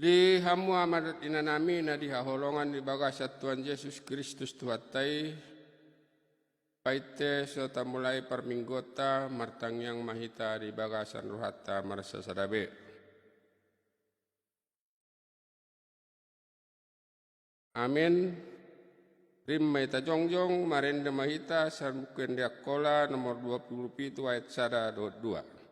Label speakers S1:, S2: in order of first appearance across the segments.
S1: Di hamu amadat inanami na dihaholongan di bagasat Tuhan Yesus Kristus Tuhatai, paite serta mulai perminggota martang yang mahita di bagasan ruhata marasa sadabe. Amin. Rim maita jongjong marenda mahita sarbuken diakola nomor 27 ayat 1 2.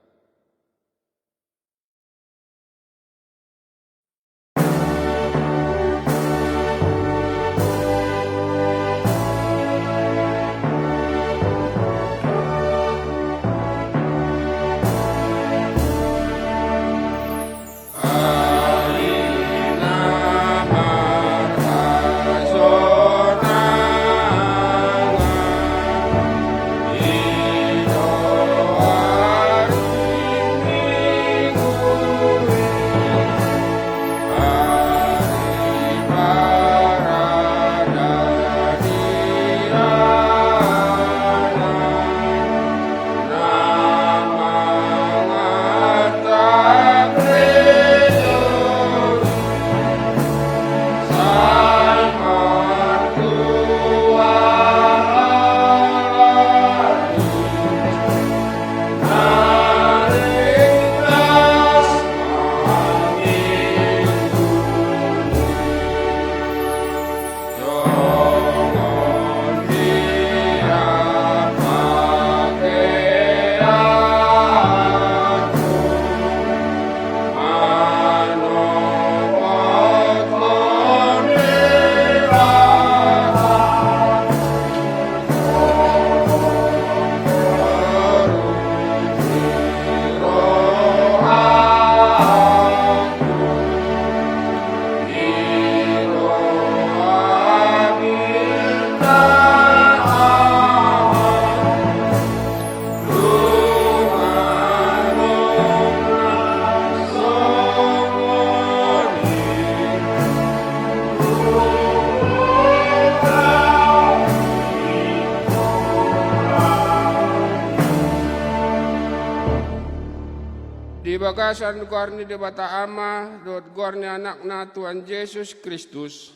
S1: Di bagasan gorni di bata ama, dot gorni anakna Tuhan Yesus Kristus,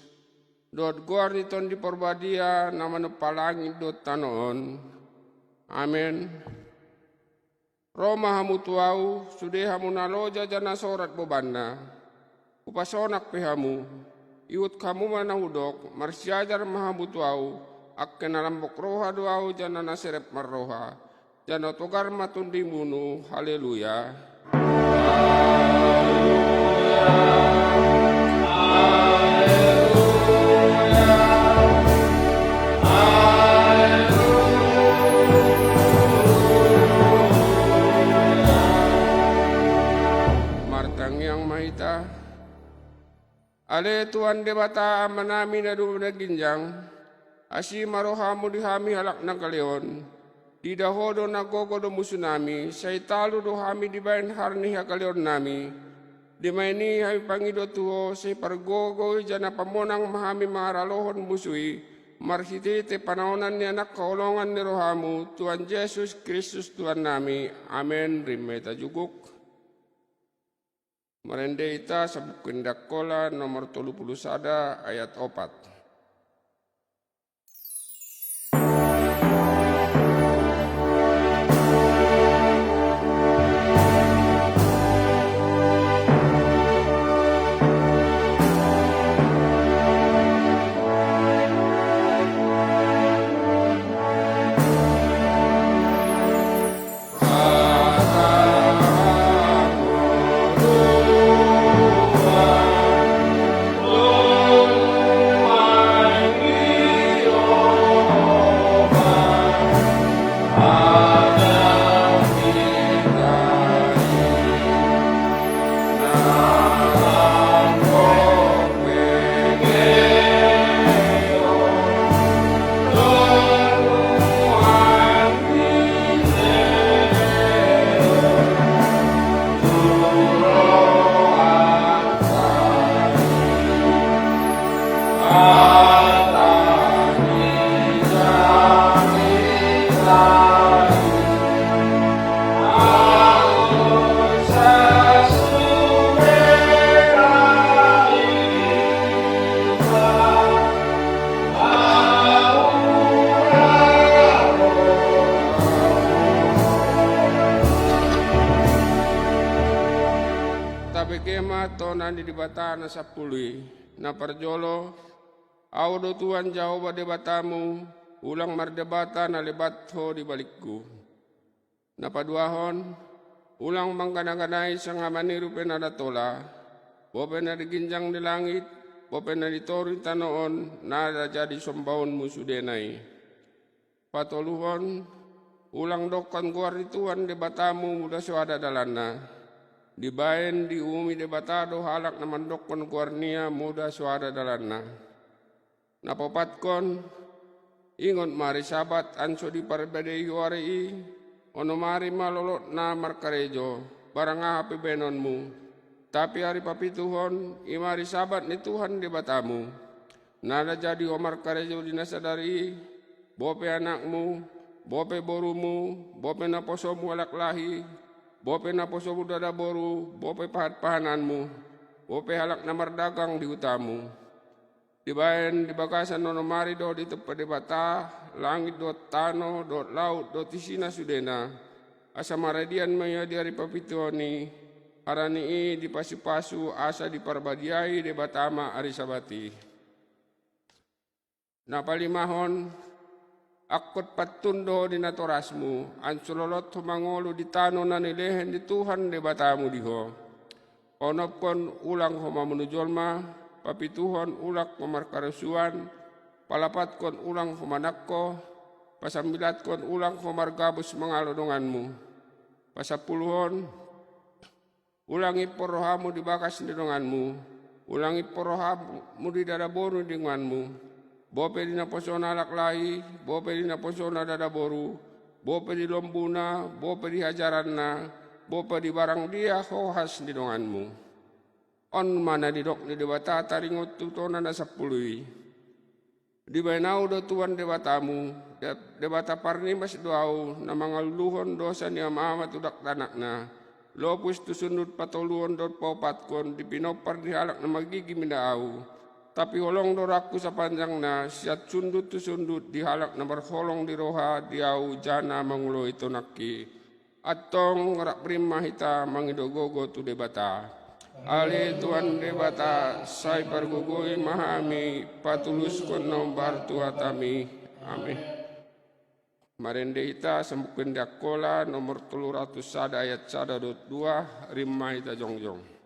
S1: dot gorni ton di porbadia nama palangi dot tanoon. Amin. Roma hamu tuau, sude hamu naloja jana sorat bobanna, upasonak pehamu, iut kamu mana hudok, marsiajar mahamu tuau, akken alambok roha duau jana naserep marroha, jana togar matun dimunu, haleluya. Martang yang mahita, ale Tuhan debata manami na dumuna ginjang, asi marohamu dihami halak na kaleon, di dahodo na gogodo musunami, say talo do hami di bayan harni hakaleon nami, di maini hami pangido tuho, say pargogo jana pamonang mahami maralohon musui, marsitete panaonan ni anak kaolongan ni rohamu, Tuhan Yesus Kristus Tuhan nami, amen. Rimeta juguk. Merende ita sabukin dakola nomor 31 ayat 4.
S2: Oh
S1: pekema tona di debata na sapului na parjolo au do Tuhan jawab debatamu ulang mardebata na lebat ho di balikku na paduahon ulang mangkana-kanai sangamani rupe na datola bope na diginjang di langit bope na ditori tanoon na jadi sombaonmu sudenai patoluhon ulang dokon kuar di Tuhan debatamu muda suada dalana dibaen di umi debatado halak na mandokon kuarnia muda suada dalana napopatkon ingon mari sabat anso di parbadei huarei ono mari malolot na markarejo barang api benonmu tapi hari papituhon imari sabat ni Tuhan debatamu nada jadi omar karejo dinasadari bope anakmu bope borumu bope naposomu alak lahi bope naposomu dada boru bope pahat-pahananmu bope halak namar dagang di utamu dibaen di bakasan nono mari do di tepa debata langit do tano do laut do tisina sudena asa maradian maya di hari papituoni harani di pasu-pasu asa di parbadiai debatama ari sabati na palimahon akot patundo di natorasmu ansulolot humangolo di tano na nilehen di Tuhan debatamu diho onopkon ulang homa menujolma papituhon ulak pemarkarasuan palapatkon ulang homanakko pasambilatkon ulang homargabus mengalodonganmu pasapuluhon ulangi porohamu di bakas didonganmu ulangi porohamu di dadaboru dinganmu bope di naposona alak lahi, bope di naposona dadaboru, bope di lombuna, bope di hajaranna, bope di barang dia hohas di donganmu. On mana di dok di debata taringot tutona na sapului. Di bainau do Tuhan debatamu, debata parni mas doau na mangaluluhon dosa ni amamat udak tanakna. Lopus tu sundut patoluhon dot paupatkon di pinopar di halak na magigi mindaau. Tapi holong doraku sapanjang na siat sundut tu sundut dihalak na berholong di roha diau jana mangulo itu naki atong rak prima hita mangidogogo tu debata ale Tuhan debata sai pargugui mahami patulus kon nombar tuatami amin marende hita sembukin dakola nomor 300 sada ayat sada dot 2 rimma hita jongjong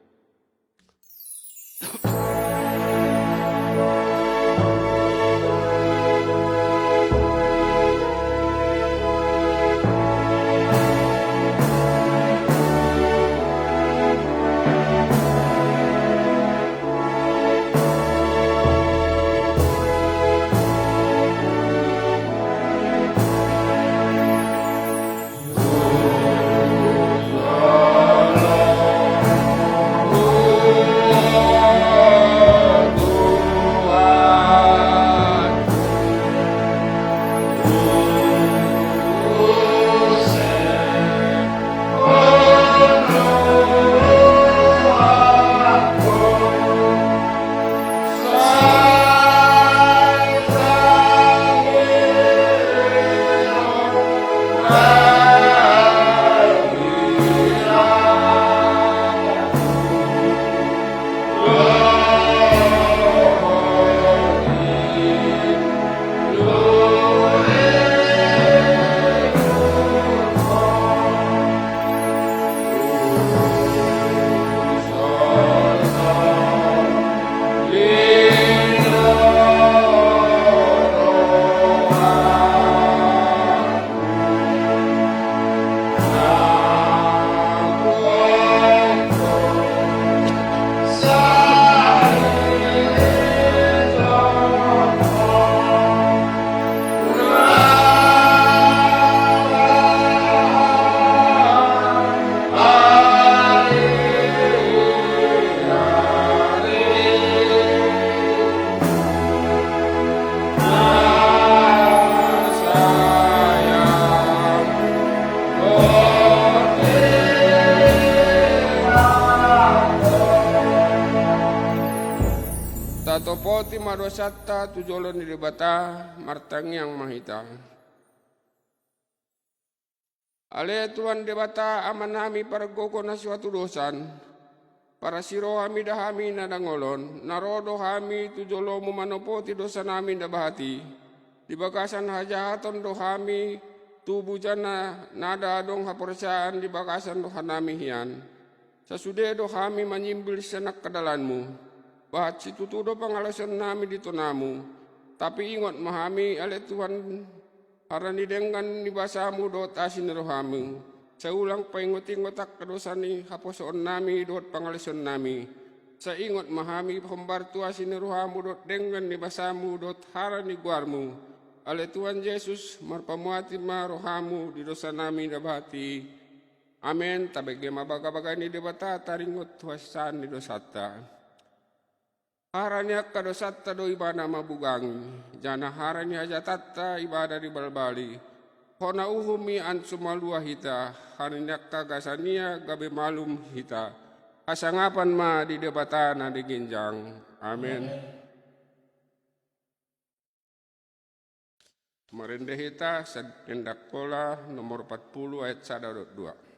S1: Topoti madosatta tujolon di debata martangi yang mahita. Ale Tuhan debata amanami pargoko na suatu dosan. para siro kami dahami na dangolon, narodo kami tujolo mo manopo ti dosa namin da bahati, di bagasan hajahaton do kami, tubuh jana nada dong haporsaan di bagasan do hanami hian. Sasude do kami menyimbil senak kedalanmu, bahat si tutudo pangalasan nami dito namu, tapi ingat mahami ale Tuhan harani dengan ni basamu dot asin rohamu. Saulang paingot-ingotak kadosani haposon nami dot pangalasan nami. Sa ingot mahami pembartu asin rohamu dot dengan ni basamu dot harani guarmu. Ale Tuhan Yesus marpamuati ma rohamu di dosa nami dabati. Amen. Tabege mabaga-baga ni debata taringot tuasan ni dosata. Harani akka dosata do ibada mabugangi. Jana harani hajatatta ibada di balbali. Hona uhumi an sumalua hita. Harani akka gasania gabe malum hita. Asangapan ma di debata na di ginjang. Amen. Merende hita hendak pola nomor 40 ayat 1-2.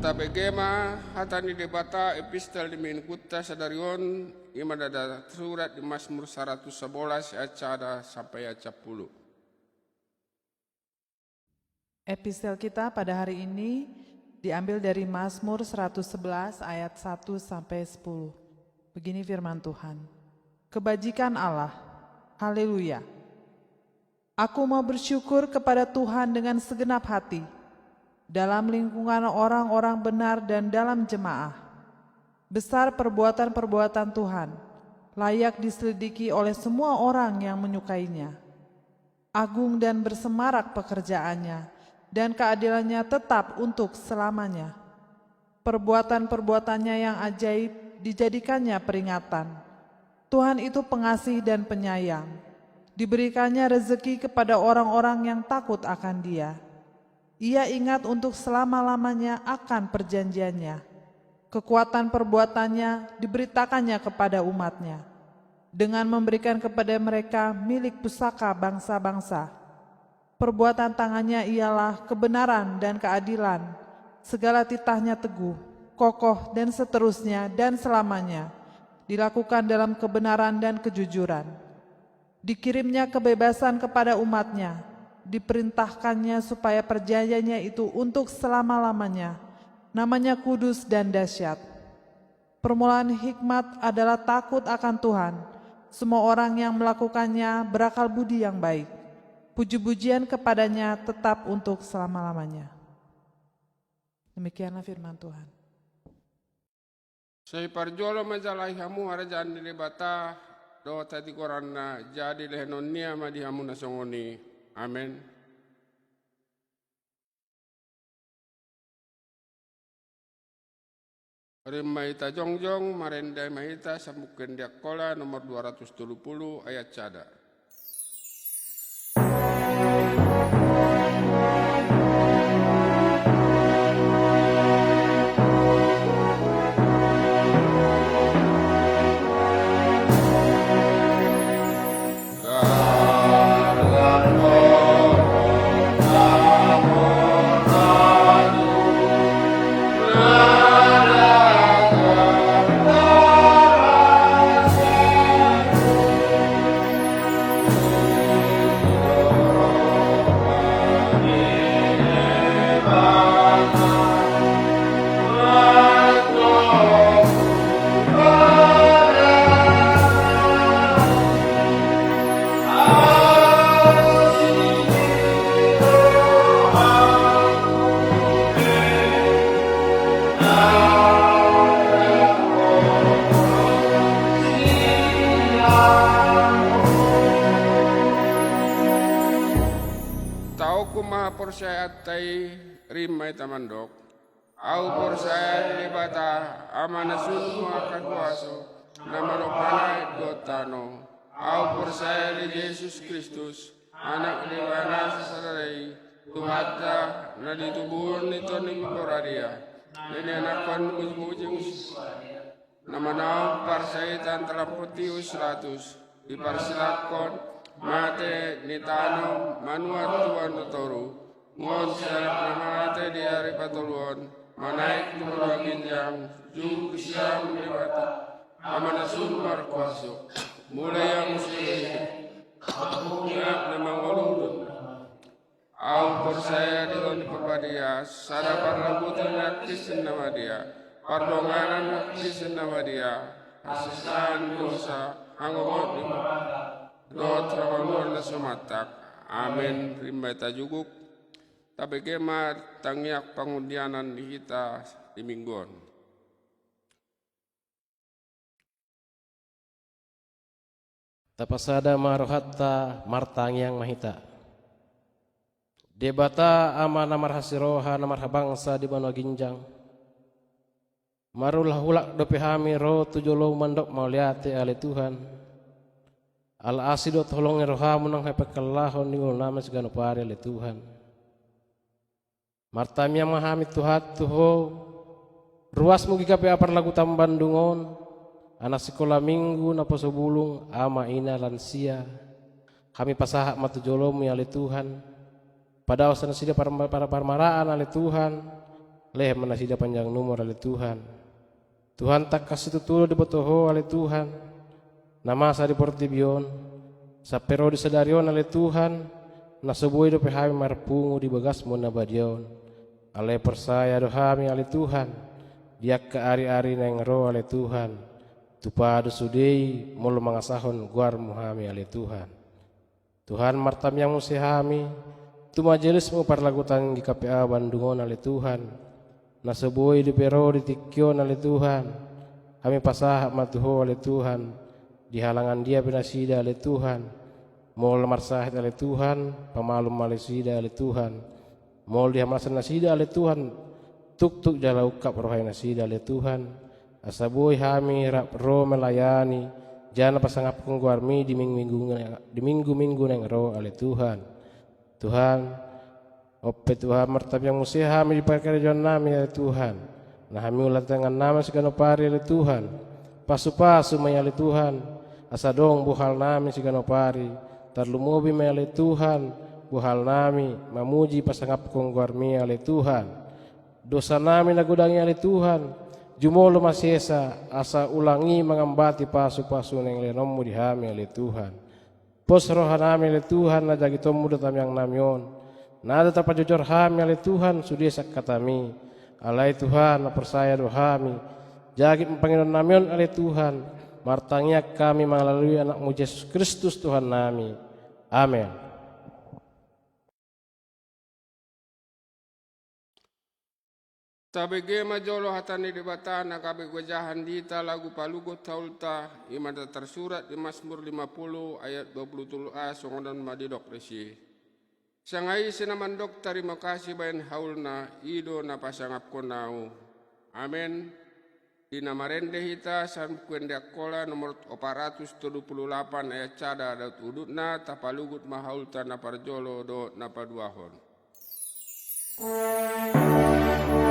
S1: Tabegema hatani debata epistel di Menkutta sadarion imadada surat di Mazmur 111 ayat 1 sampai ayat 10.
S2: Epistel kita pada hari ini diambil dari Mazmur 111 ayat 1 sampai 10. Begini firman Tuhan. Kebajikan Allah. Haleluya. Aku mau bersyukur kepada Tuhan dengan segenap hati. Dalam lingkungan orang-orang benar dan dalam jemaah. Besar perbuatan-perbuatan Tuhan, layak diselidiki oleh semua orang yang menyukainya. Agung dan bersemarak pekerjaannya, dan keadilannya tetap untuk selamanya. Perbuatan-perbuatannya yang ajaib dijadikannya peringatan. Tuhan itu pengasih dan penyayang. Diberikannya rezeki kepada orang-orang yang takut akan Dia. Ia ingat untuk selama-lamanya akan perjanjiannya. Kekuatan perbuatannya diberitakannya kepada umatnya, dengan memberikan kepada mereka milik pusaka bangsa-bangsa. Perbuatan tangannya ialah kebenaran dan keadilan, segala titahnya teguh, kokoh dan seterusnya dan selamanya, dilakukan dalam kebenaran dan kejujuran. Dikirimnya kebebasan kepada umatnya, diperintahkannya supaya perjanjiannya itu untuk selama-lamanya, namanya kudus dan dahsyat. Permulaan hikmat adalah takut akan Tuhan. Semua orang yang melakukannya berakal budi yang baik. Puji-pujian kepadanya tetap untuk selama-lamanya. Demikianlah firman Tuhan.
S1: Saya parjolo majalai hamu harajaan di debata do tadi korana jadi lehenonia madi hamu nasongoni. Amin. Rimaita jongjong marendai mahita samuken diakola nomor 270 ayat cada. Aku maha percaya tay rimay tamandok. Au percaya di bata amana sunu akan kuaso na manupanay gotano. Au percaya di Yesus Kristus anak dimana sesarai Tuhata na ditubuhon nito ni Miporadia. Ini anakkan mujung na manaw parsaitan talamputius ratus diparsilakon mate nitano manuat tuan notoru ngon sarap na mate di hari patuluan manaik tumurang ginjang jung kesiam lewati amanasun markuaso mulai yang muslim aku ngap na mangolundun au percaya dengan perpadia sadapan rambutan aktisin nama dia pardonganan aktisin nama dia asisan dosa hangongot lima dot rawaluan na sumatak amin rimba tajuguk tapi kemat tangyak pangundianan di kita di mingguan.
S3: Tapasada marohatta martangyang mahita. Debata ama namar hasiroha namar habangsa di bano ginjang. Marulah hulak dope hami ro tujolo mandok mauliate ale Tuhan. Al asido tolong rohamu nang hepekallahon ningol nama segano pare ale Tuhan. Martamia mahami tuhat tuho. Ruas mugi kape apar lagu tambandungon. Anak sekolah minggu napa sebulung ama ina lansia. Kami pasahak matujolo mi ale Tuhan. Pada wasan sida para parmaraan ale Tuhan, leh mana sida panjang nomor ale Tuhan. Tuhan tak kasih tutulo di botoho ale Tuhan. Nama sa di portibion, sa pero di sadarion ale Tuhan, na sebuah do pehami marpungu di bagas mo na badion. Ale persaya do hami ale Tuhan, dia ke ari-ari nang ro ale Tuhan. Tupado sudei mul mangasahon guar muhami ale Tuhan. Tuhan martam yang musihami, tu majelis mo parlagutan di KPA Bandungon ale Tuhan. Na sebuah di pero di tikyon ale Tuhan. Kami pasah matuho ale Tuhan. Di halangan dia pinasida ale Tuhan. Mol marsahit ale Tuhan, pamalum malisida ale Tuhan. Mol di hamasan nasida ale Tuhan. Tuk-tuk jala ukap rohai nasida ale Tuhan. Asabuhi kami ro melayani. Jana pasangap kong guarmi di minggu-minggu neng ro ale Tuhan. Tuhan, ope Tuhan martab yang musih kami diperkerjaan nami ya Tuhan. Nah kami ulat dengan nama segano pari ya Tuhan. Pasu-pasu mayali Tuhan. Asa dong buhal nami segano pari. Tarlumubi mayali Tuhan. Buhal nami mamuji pasangap kong guarmi ya Tuhan. Dosa nami nagudangi ya Tuhan. Jumolo masesa asa ulangi mengambati pasu-pasu neng lenomu di hami ya Tuhan. Pos roha nami ale Tuhan na jagi tomu datam yang namion. Nada terpajujur hami ale Tuhan sudi sak katami. Alai Tuhan na persaya do hami. Jagi panginoon namion ale Tuhan. Martangnya kami melalui anakmu Yesus Kristus Tuhan nami. Amin.
S1: Tabege majolo hatani debata na kabe gwajahan dita lagu palugo taulta imada tersurat di Mazmur 50 ayat 23a songodan madidok resi. Sangai sinamandok terima kasih bayan haulna ido na pasangap konau. Amin. Di nama rende hita san kuendak kola nomor 478 ayat cada adat udutna tapalugut mahaulta na parjolo do na paduahon. Oh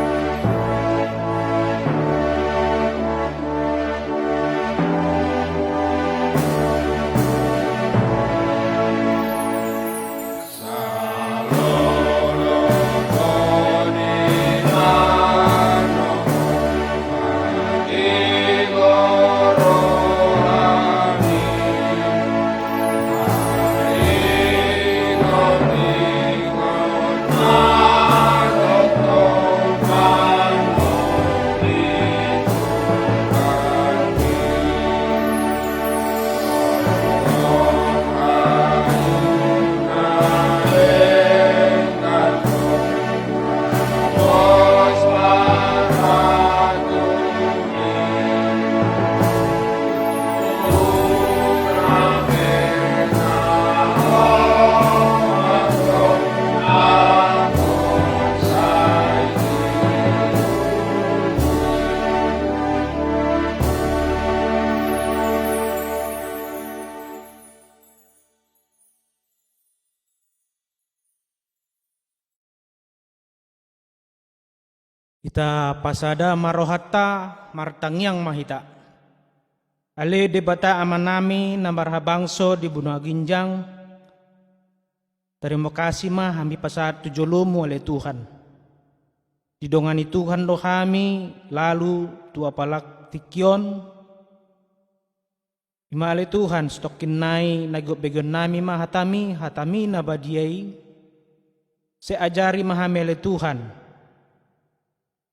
S4: Ita pasada marohata martangyang mahita. Ale debata amanami na marhabangso di Bunga Ginjang. Terima kasih mah kami pasat tujulumu oleh Tuhan. Didongani Tuhan do kami lalu tua palak tikyon. Imale Tuhan stokin nai nagot begon nami mah hatami na badiai. Seajari mahamele Tuhan.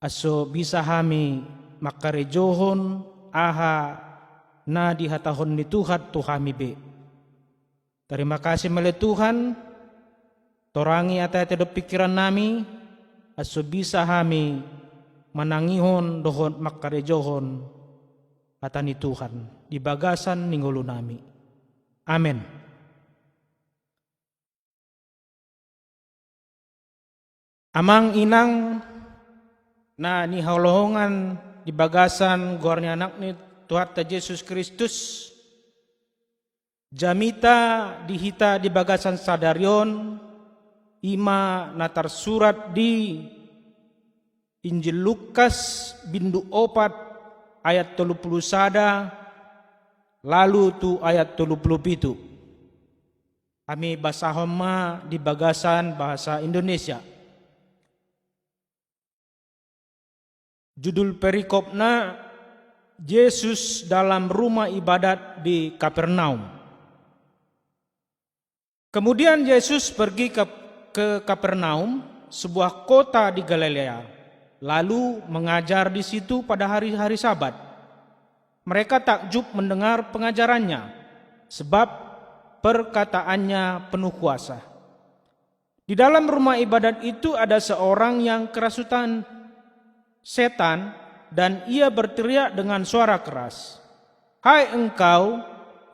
S4: Aso bisa kami makarejohon aha na dihatahon ni Tuhan tu kami be. Terima kasih mele Tuhan. Torangi ata-ata do pikiran nami. Aso bisa kami manangihon dohon makarejohon kata ni Tuhan. Di bagasan ninggulu nami. Amin. Amang inang na ni haulohongan di bagasan gornya anak ni Tuhan Yesus Kristus. Jamita dihita di bagasan sadarion ima natar surat di Injil Lukas bindu 4 ayat 31 lalu tu ayat 37. Kami basahom ma di bagasan bahasa Indonesia. Judul perikopna Yesus dalam rumah ibadat di Kapernaum. Kemudian Yesus pergi ke Kapernaum, sebuah kota di Galilea, lalu mengajar di situ pada hari-hari Sabat. Mereka takjub mendengar pengajarannya, sebab perkataannya penuh kuasa. Di dalam rumah ibadat itu ada seorang yang kerasukan setan dan ia berteriak dengan suara keras, "Hai engkau,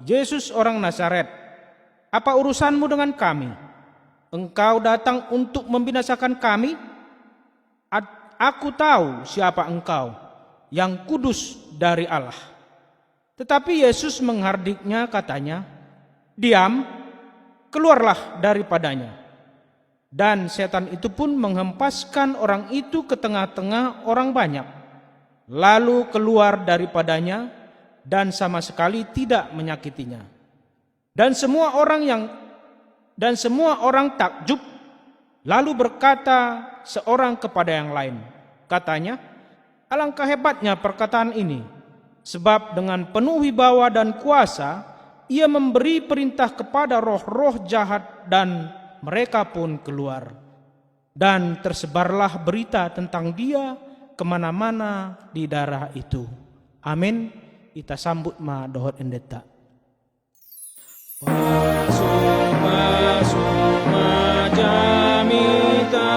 S4: Yesus orang Nazaret, apa urusanmu dengan kami? Engkau datang untuk membinasakan kami? Aku tahu siapa engkau, yang kudus dari Allah." Tetapi Yesus menghardiknya katanya, "Diam, keluarlah daripadanya." Dan setan itu pun menghempaskan orang itu ke tengah-tengah orang banyak, lalu keluar daripadanya dan sama sekali tidak menyakitinya. Dan semua orang takjub, lalu berkata seorang kepada yang lain, katanya, "Alangkah hebatnya perkataan ini, sebab dengan penuh wibawa dan kuasa ia memberi perintah kepada roh-roh jahat dan mereka pun keluar." Dan tersebarlah berita tentang dia kemana-mana di daerah itu. Amin. Kita sambut ma dohot endeta. Pasuma jamita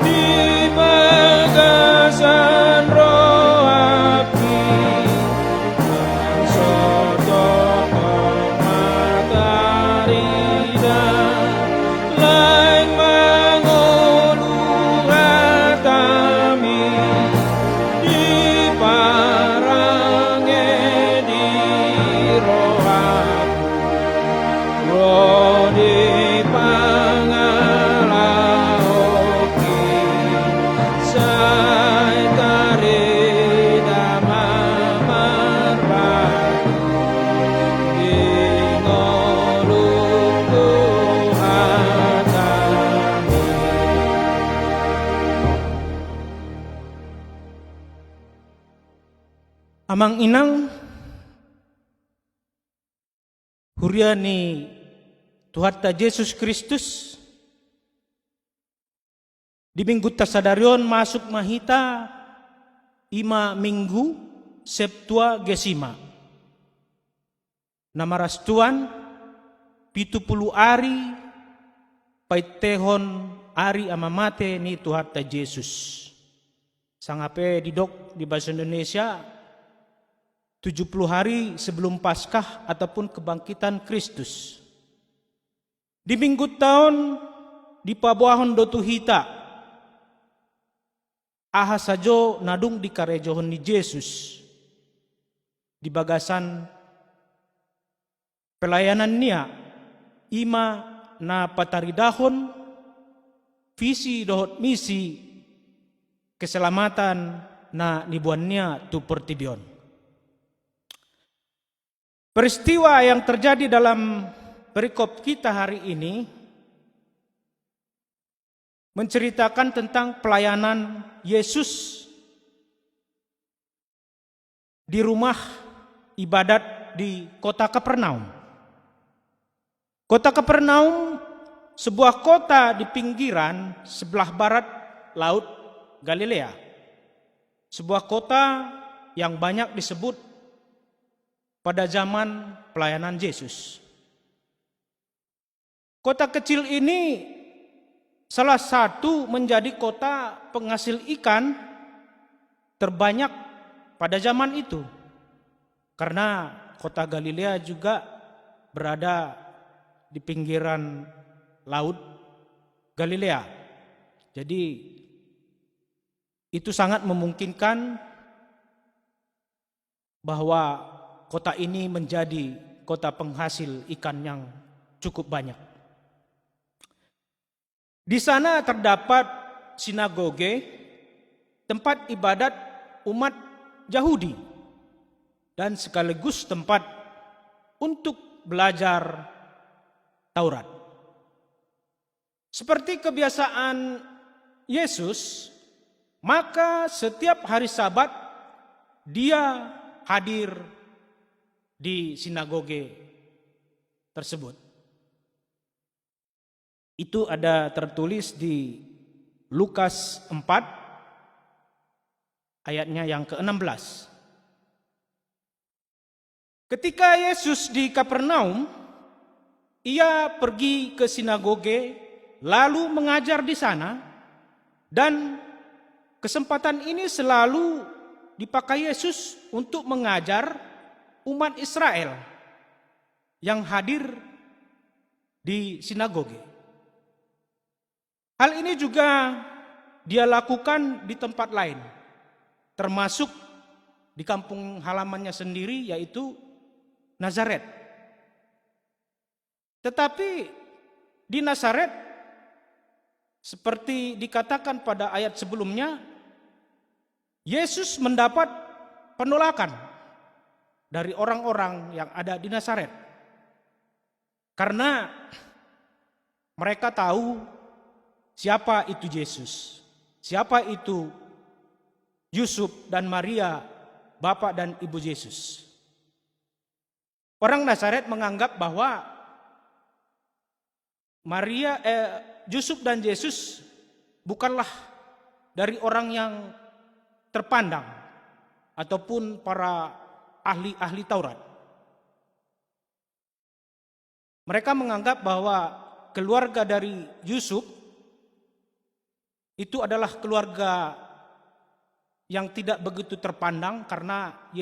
S4: di bagasan roh api soto matahari dan lain mengulur hatami di parange di roh api roh di pangalaoki sai karida mamarbatu ingoluk hatami. Amang inang huriani Tuhan Yesus Kristus di minggu tasadarion masuk mahita 5 minggu Septuagesima. Nama rastuan 70 hari paitehon hari amamate ni Tuhan Yesus. Sangape didok di bahasa Indonesia 70 hari sebelum Paskah ataupun kebangkitan Kristus. Di minggu tahun di pabuahon do tuhita aha sajo nadung di karejohon ni Yesus di bagasan pelayanan nia ima na pataridahon visi dohot misi keselamatan na nibuannya tu pertibion. Peristiwa yang terjadi dalam perikop kita hari ini menceritakan tentang pelayanan Yesus di rumah ibadat di kota Kapernaum. Kota Kapernaum sebuah kota di pinggiran sebelah barat Laut Galilea. Sebuah kota yang banyak disebut pada zaman pelayanan Yesus. Kota kecil ini salah satu menjadi kota penghasil ikan terbanyak pada zaman itu. Karena kota Galilea juga berada di pinggiran Laut Galilea. Jadi itu sangat memungkinkan bahwa kota ini menjadi kota penghasil ikan yang cukup banyak. Di sana terdapat sinagoge, tempat ibadat umat Yahudi, dan sekaligus tempat untuk belajar Taurat. Seperti kebiasaan Yesus, maka setiap hari Sabat dia hadir di sinagoge tersebut. Itu ada tertulis di Lukas 4 ayatnya yang ke-16. Ketika Yesus di Kapernaum, ia pergi ke sinagoge lalu mengajar di sana, dan kesempatan ini selalu dipakai Yesus untuk mengajar umat Israel yang hadir di sinagoge. Hal ini juga dia lakukan di tempat lain, termasuk di kampung halamannya sendiri, yaitu Nazaret. Tetapi di Nazaret, seperti dikatakan pada ayat sebelumnya, Yesus mendapat penolakan dari orang-orang yang ada di Nazaret. Karena mereka tahu siapa itu Yesus, siapa itu Yusuf dan Maria, bapak dan ibu Yesus. Orang Nazaret menganggap bahwa Yusuf dan Yesus bukanlah dari orang yang terpandang ataupun para ahli-ahli Taurat. Mereka menganggap bahwa keluarga dari Yusuf itu adalah keluarga yang tidak begitu terpandang karena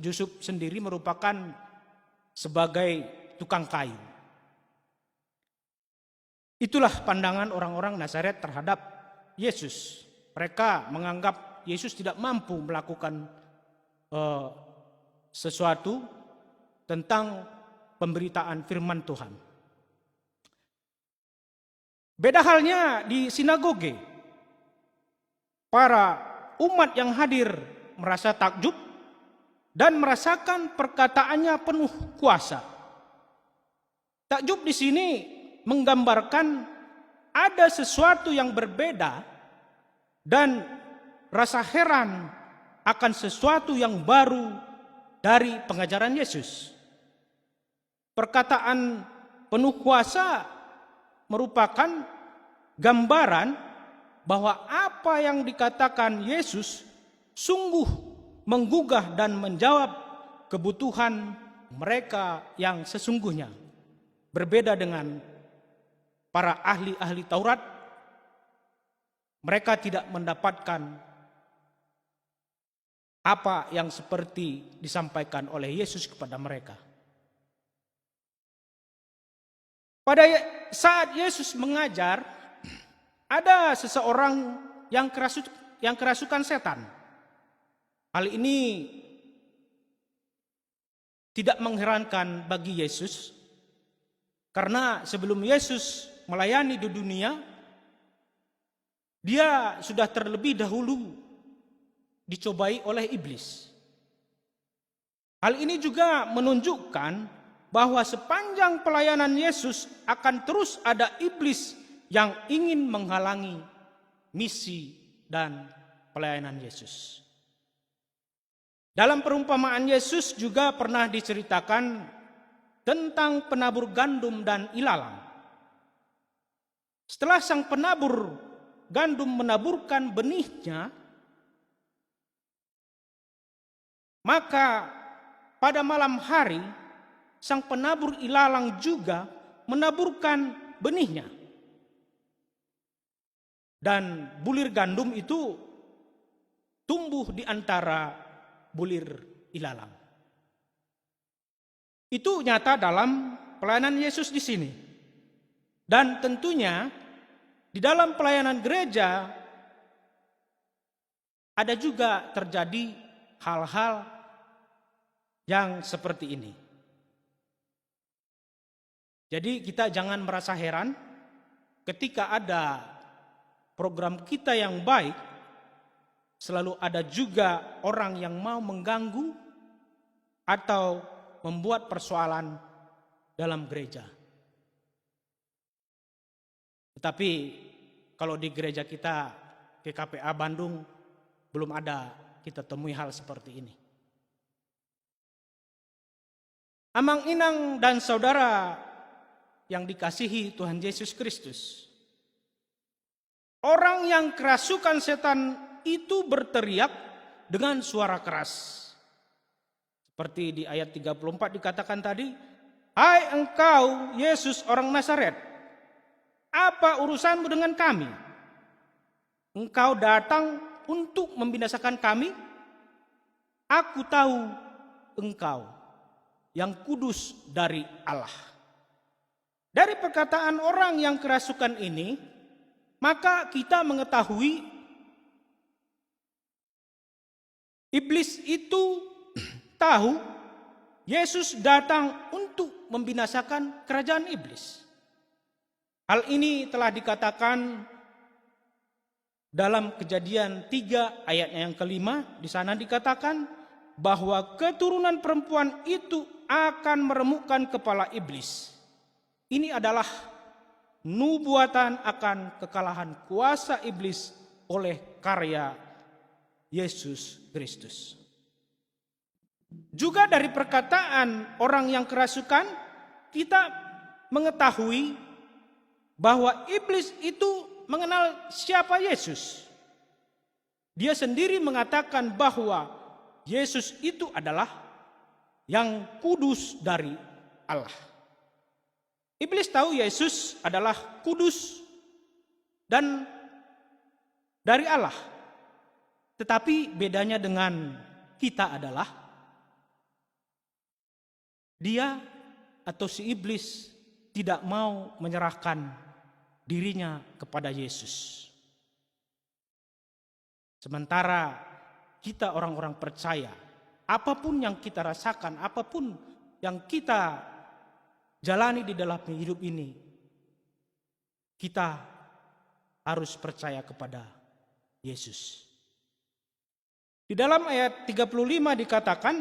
S4: Yusuf sendiri merupakan sebagai tukang kayu. Itulah pandangan orang-orang Nazaret terhadap Yesus. Mereka menganggap Yesus tidak mampu melakukan sesuatu tentang pemberitaan firman Tuhan. Beda halnya di sinagoge. Para umat yang hadir merasa takjub dan merasakan perkataannya penuh kuasa. Takjub di sini menggambarkan ada sesuatu yang berbeda dan rasa heran akan sesuatu yang baru dari pengajaran Yesus. Perkataan penuh kuasa merupakan gambaran bahwa apa yang dikatakan Yesus sungguh menggugah dan menjawab kebutuhan mereka yang sesungguhnya. Berbeda dengan para ahli-ahli Taurat, mereka tidak mendapatkan apa yang seperti disampaikan oleh Yesus kepada mereka. Pada saat Yesus mengajar, ada seseorang yang kerasukan setan. Hal ini tidak mengherankan bagi Yesus, karena sebelum Yesus melayani di dunia, dia sudah terlebih dahulu dicobai oleh iblis. Hal ini juga menunjukkan bahwa sepanjang pelayanan Yesus akan terus ada iblis yang ingin menghalangi misi dan pelayanan Yesus. Dalam perumpamaan Yesus juga pernah diceritakan tentang penabur gandum dan ilalang. Setelah sang penabur gandum menaburkan benihnya, maka pada malam hari sang penabur ilalang juga menaburkan benihnya. Dan bulir gandum itu tumbuh di antara bulir ilalang. Itu nyata dalam pelayanan Yesus di sini. Dan tentunya di dalam pelayanan gereja ada juga terjadi hal-hal yang seperti ini. Jadi kita jangan merasa heran ketika ada program kita yang baik, selalu ada juga orang yang mau mengganggu atau membuat persoalan dalam gereja. Tetapi kalau di gereja kita, GKPA Bandung, belum ada kita temui hal seperti ini. Amang inang dan saudara yang dikasihi Tuhan Yesus Kristus, orang yang kerasukan setan itu berteriak dengan suara keras. Seperti di ayat 34 dikatakan tadi, "Hai engkau Yesus orang Nazaret, apa urusanmu dengan kami? Engkau datang untuk membinasakan kami? Aku tahu engkau yang kudus dari Allah." Dari perkataan orang yang kerasukan ini, maka kita mengetahui iblis itu tahu Yesus datang untuk membinasakan kerajaan iblis. Hal ini telah dikatakan dalam Kejadian 3 ayatnya yang kelima. Di sana dikatakan bahwa keturunan perempuan itu akan meremukkan kepala iblis. Ini adalah nubuatan akan kekalahan kuasa iblis oleh karya Yesus Kristus. Juga dari perkataan orang yang kerasukan, kita mengetahui bahwa iblis itu mengenal siapa Yesus. Dia sendiri mengatakan bahwa Yesus itu adalah yang kudus dari Allah. Iblis tahu Yesus adalah kudus dan dari Allah. Tetapi bedanya dengan kita adalah dia atau si iblis tidak mau menyerahkan dirinya kepada Yesus. Sementara kita orang-orang percaya, apapun yang kita rasakan, apapun yang kita jalani di dalam hidup ini, kita harus percaya kepada Yesus. Di dalam ayat 35 dikatakan,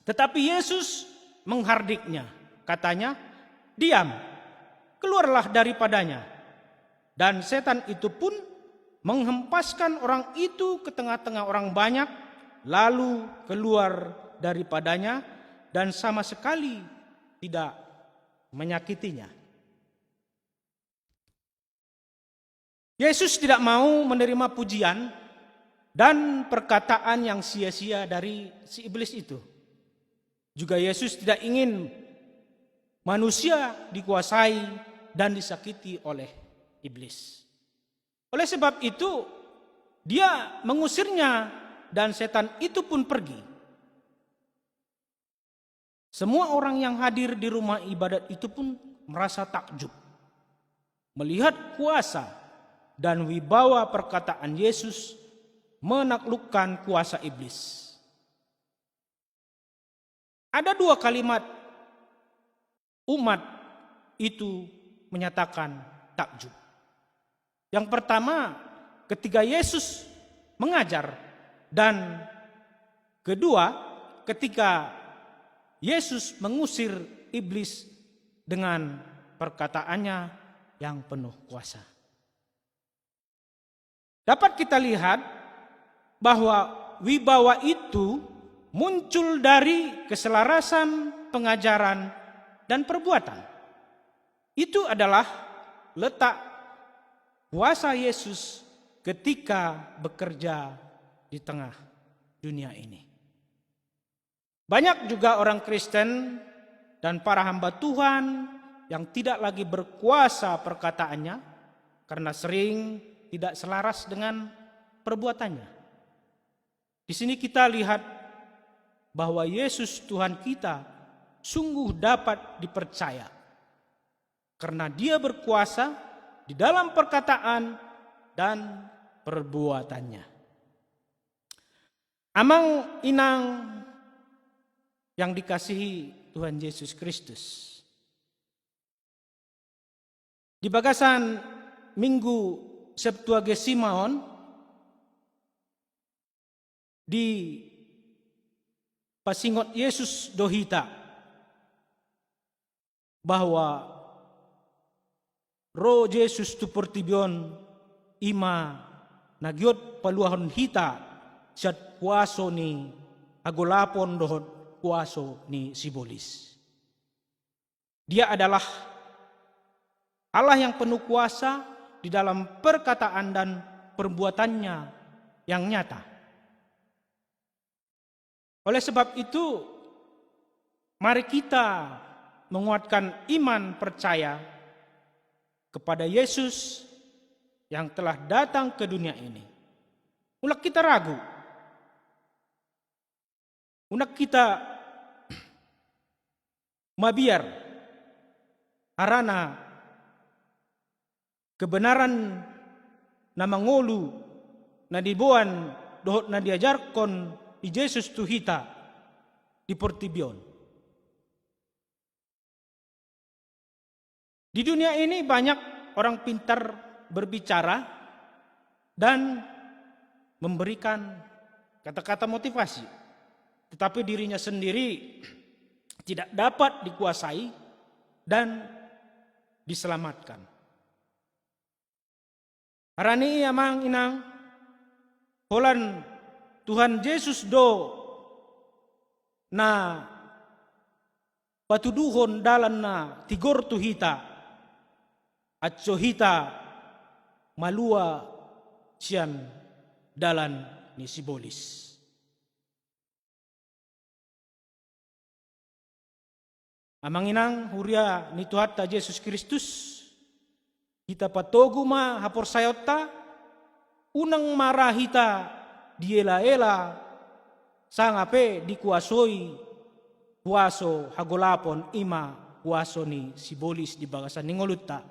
S4: tetapi Yesus menghardiknya. Katanya, diam, keluarlah daripadanya. Dan setan itu pun menghempaskan orang itu ke tengah-tengah orang banyak, lalu keluar daripadanya dan sama sekali tidak menyakitinya. Yesus tidak mau menerima pujian dan perkataan yang sia-sia dari si iblis itu. Juga Yesus tidak ingin manusia dikuasai dan disakiti oleh iblis. Oleh sebab itu, dia mengusirnya dan setan itu pun pergi. Semua orang yang hadir di rumah ibadat itu pun merasa takjub melihat kuasa dan wibawa perkataan Yesus menaklukkan kuasa iblis. Ada dua kalimat umat itu menyatakan takjub. Yang pertama, ketika Yesus mengajar Dan kedua, ketika Yesus mengusir iblis dengan perkataannya yang penuh kuasa. Dapat kita lihat bahwa wibawa itu muncul dari keselarasan pengajaran dan perbuatan. Itu adalah letak kuasa Yesus ketika bekerja di tengah dunia ini. Banyak juga orang Kristen dan para hamba Tuhan yang tidak lagi berkuasa perkataannya karena sering tidak selaras dengan perbuatannya. Di sini kita lihat bahwa Yesus Tuhan kita sungguh dapat dipercaya karena Dia berkuasa di dalam perkataan dan perbuatannya. Amang inang yang dikasihi Tuhan Yesus Kristus. Di bagasan Minggu Septuagesimaon di pasingot Yesus dohita bahwa roh Yesus tu pertibion ima nagyot paluahon hita siat kuaso ni agolapon dohot kuaso ni sibolis. Dia adalah Allah yang penuh kuasa di dalam perkataan dan perbuatannya yang nyata. Oleh sebab itu, mari kita menguatkan iman percaya kepada Yesus yang telah datang ke dunia ini. Ulah kita ragu. Ulah kita mabiar arana kebenaran na mangolu na dibuan dohot na diajarkon di Yesus tuhita di Portibion. Di dunia ini banyak orang pintar berbicara dan memberikan kata-kata motivasi, tetapi dirinya sendiri tidak dapat dikuasai dan diselamatkan. Harani amang inang holan Tuhan Yesus do na patuduhon dalan na tigor tuhita at hita malua sian dalan ni sibolis. Amang inang huria ni Tuhan ta Yesus Kristus kita patogu ma hapor sayota unang marahita diela-ela sangape dikuasoi kuaso hagolapon ima kuaso ni sibolis di bagasan ni ngolutta.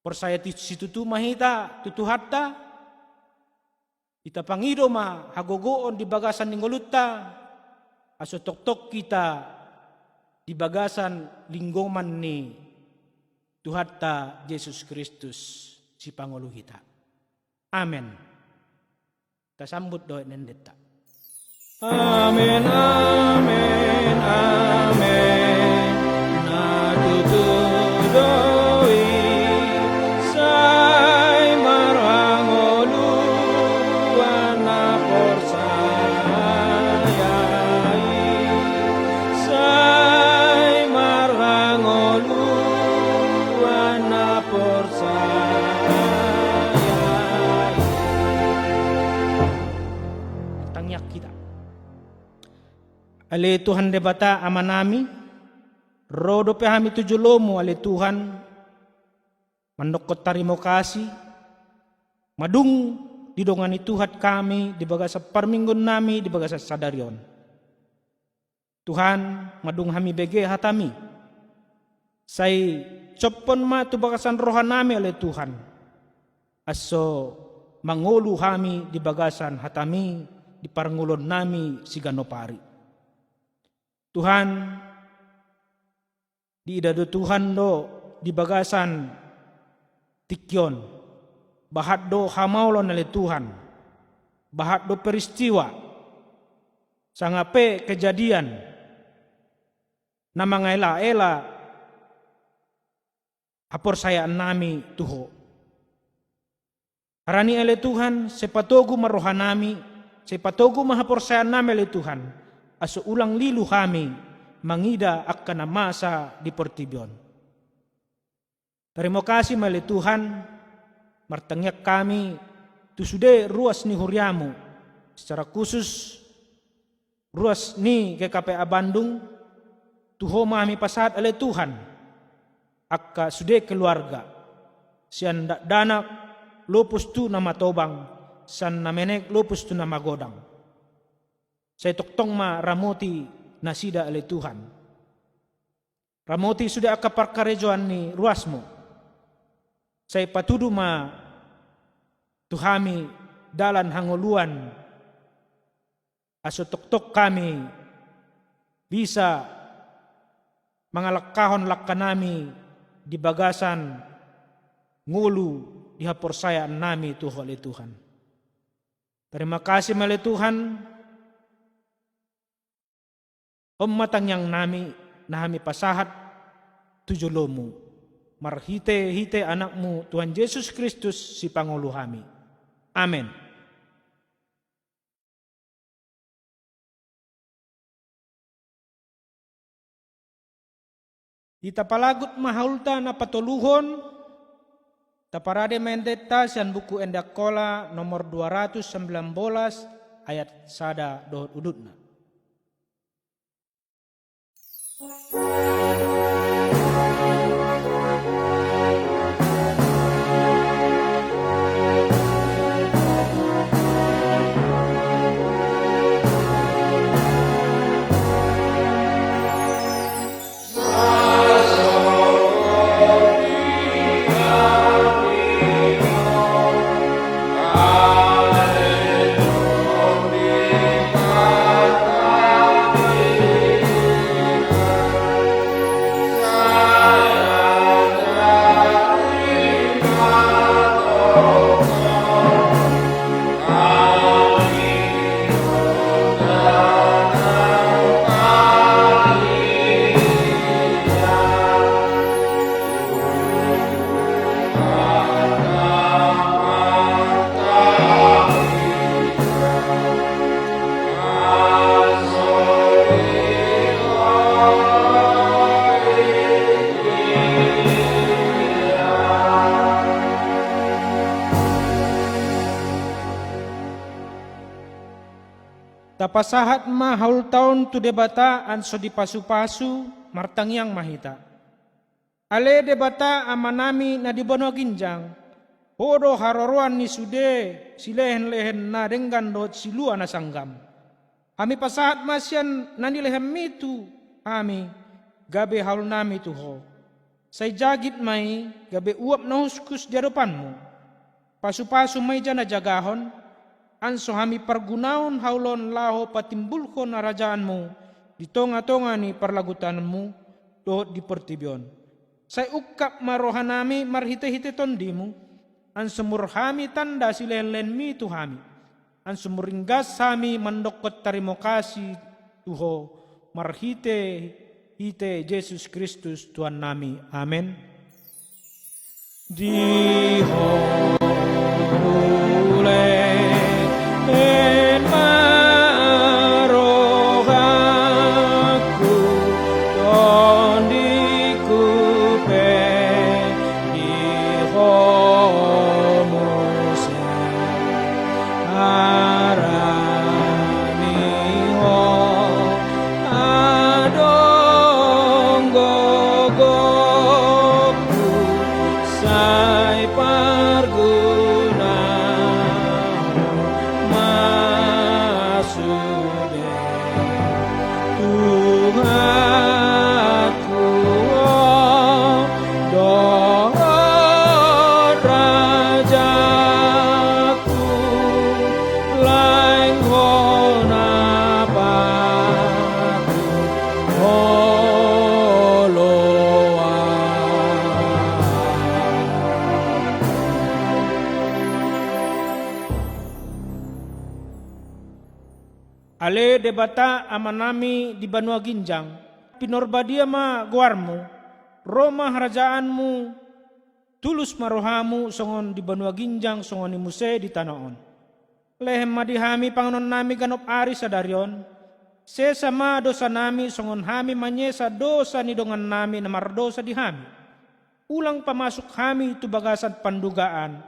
S4: Persaya situtu mahita tutuhatta kita pangido ma hagogoon di bagasan ni ngolutta aso tok-tok kita di bagasan linggoman ni Tuhatta Yesus Kristus si Pangulo kita. Amen. Kasambut doa nendeta. Amen, amen, amen. Natutudoi say marangolu wana porsayai say marangolu wana porsayai. Tangyak kita. Ale Tuhan debata amanami, rodo pehami tujulomu ale Tuhan, mandokot tarimo kasih, madung didongani Tuhan kami, di bagasa parminggon nami, di bagasa sadarion. Tuhan, madung hami bege hatami, say copon ma tu bagasan rohan nami ale Tuhan, aso mangulu hami di bagasan hatami, di parngulon nami siganopari. Tuhan, di idado Tuhan do di bagasan tikyon, bahat do hamaulon ale Tuhan, bahat do peristiwa sangape kejadian na mangaela-ela hapor saya nami Tuho. Harani ele Tuhan sepatogu marohanami, sepatogu mahapor saya nami ele Tuhan, aso ulang lilu kami mangida akan masa di pertibion. Terima kasih mele Tuhan, martengyak kami tu sude ruas ni huriamu, secara khusus ruas ni KKPA Bandung, Tuho mami pasat ele Tuhan, akka sude keluarga, sian danak lupus tu nama tobang, san namenek lupus tu nama godang. Saya toktong ma ramoti nasida ele Tuhan. Ramoti sudah akka parkarejoan ni ruasmu. Saya patudu ma tuhami dalan hangoluan aso tok kami bisa mangalakahon lakkanami di bagasan ngulu di hapor saya nami Tuhan oleh Tuhan. Terima kasih oleh Tuhan. Matang yang nami pasahat tujulomu. Marhite anakmu Tuhan Yesus Kristus si Pangulo kami. Amin. Ita palagut mahulta na patuluhon, taparade mendeta sian buku endakola nomor 219 ayat sada dohot udutna. Tapasahat mahal tahun tu debata anso di pasu-pasu martang yang mahita. Ale debata amanami na di bono ginjang. Hodo haroruan ni sude silehen-lehen na denggan dot silua na sanggam. Ami pasahat masyan nani lehem mitu ami gabe haul nami tuho. Say jagit mai gabe uap na huskus di hadapanmu. Pasu-pasu may jana jagahon. Anso hami pergunaon haulon laho patimbulkon na rajaanmu di tonga-tonga ni parlagutanmu dohot di pertibion. Say ukap marohanami marhite-hite tondimu anso murhami tanda silen-len mi tuhami anso muringgas hami mandokot tarimo kasih tuho marhite hite Yesus Kristus Tuhan nami. Amen. En marohaku tondiku pe di homose arani ho adong gogoku sai parguna Oloa Ale debata amanami di Banua Ginjang, pinorbadia ma guarmu, Roma harajaanmu, tulus marohamu songon di Banua Ginjang songon ni Muse di Tanaon. Lehem madihami panganon nami ganop ari sadarion, sesama dosa nami songon hami manyesa dosa ni dongan nami na mardosa di hami. Ulang pamasuk hami itu bagasan pandugaan,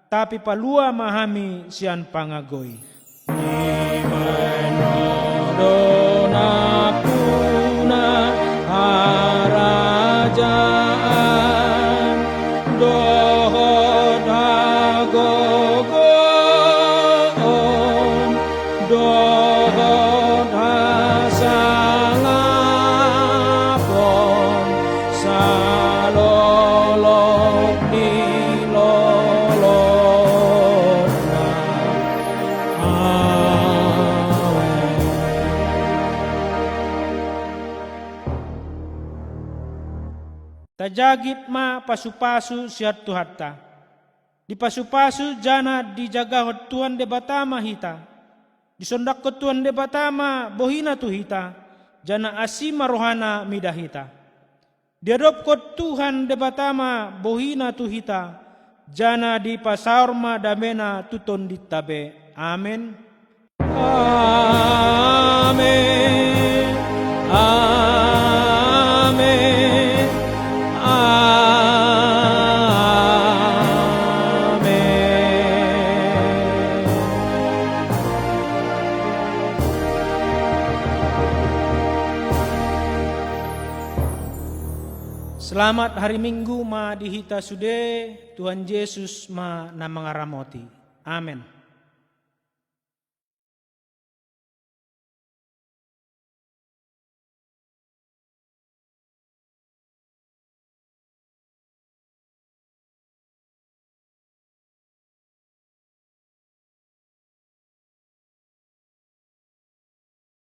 S4: tapi palua mahami sian pangagoy. Dona puna harajaan dohod hagogon dohod hasangapon salolok dilolot na tajagit ma pasu-pasu siat tuhatta. Di pasu-pasu jana dijaga hot Tuhan de batama hita. Disondak ko Tuhan de batama bohina tu hita. Jana asima rohana midahita. Diadop ko Tuhan de batama bohina tu hita. Jana di pasaurma damena tuton ditabe. Amen. Amen. Amen. Selamat hari Minggu ma dihita sude, Tuhan Yesus ma na mangaramoti. Amen.